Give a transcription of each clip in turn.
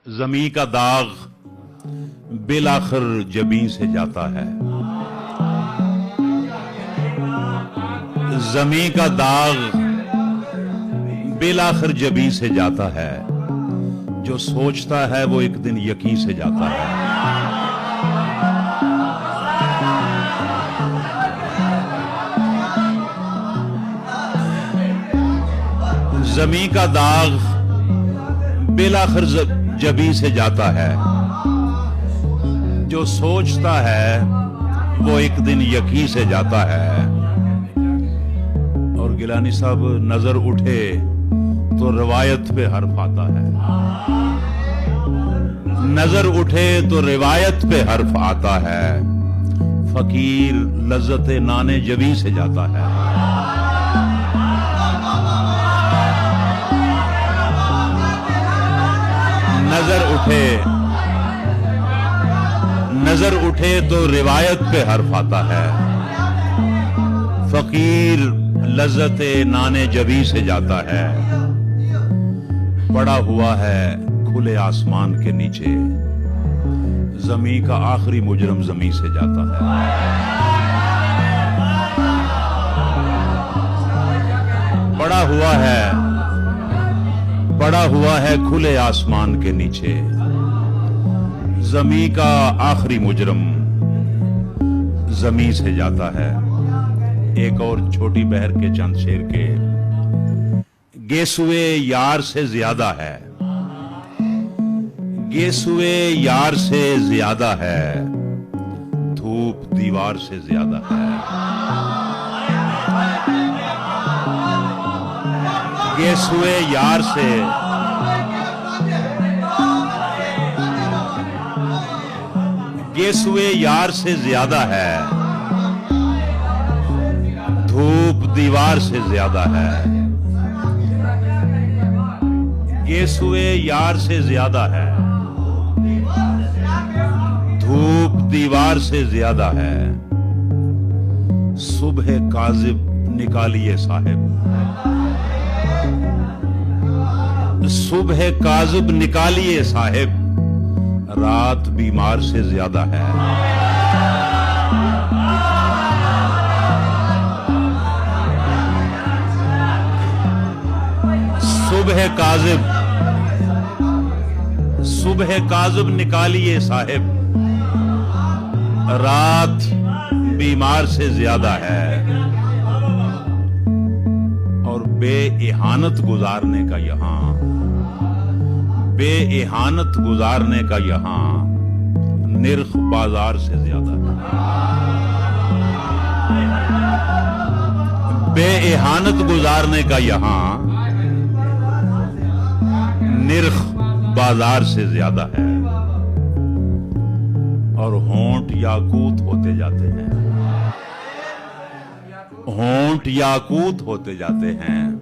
ज़मीं का दाग बिलाखिर जबीं से जाता है। ज़मीं का दाग बिलाखिर जबीं से जाता है। जो सोचता है वो एक दिन यकीन से जाता है। ज़मीं का दाग बिलाखिर जबीं से जाता है। जो सोचता है वो एक दिन यकीन से जाता है। और गिलानी साहब, नजर उठे तो रिवायत पे हर्फ आता है। नजर उठे तो रिवायत पे हर्फ आता है। फकीर लज्जत नाने जबीं से जाता है। नजर उठे तो रिवायत पे हर्फ आता है। फकीर लज्जत नाने जबीं से जाता है। पड़ा हुआ है खुले आसमान के नीचे। ज़मीं का आखिरी मुजरम ज़मीं से जाता है। पड़ा हुआ है खुले आसमान के नीचे। ज़मीं का आखिरी मुजरम ज़मीं से जाता है। एक और छोटी बहर के चंद शेर के। गेसुए यार से ज्यादा है। गेसुए यार से ज्यादा है। धूप दीवार से ज्यादा है। गेसुए यार से ज्यादा है। धूप दीवार से ज्यादा है। गेसुए यार से ज्यादा है। धूप दीवार से ज्यादा है। सुबह काजिब निकालिए साहिब। सुबह काजिब निकालिए साहिब। रात बीमार से ज्यादा है। सुबह काजिब निकालिए साहिब। रात बीमार से ज्यादा है। और बेइहानत गुजारने का यहां निर्ख बाजार से ज्यादा है। बेइहानत गुजारने का यहां निर्ख बाजार से ज्यादा है। और होंठ याकूत होते जाते हैं। होंठ याकूत होते जाते हैं।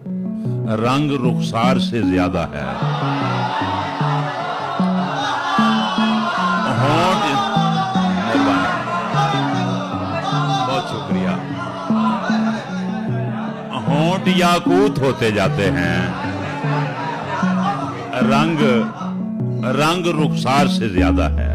रंग रुखसार से ज्यादा है। होंठ, बहुत शुक्रिया। होंठ याकूत होते जाते हैं। रंग रुखसार से ज्यादा है।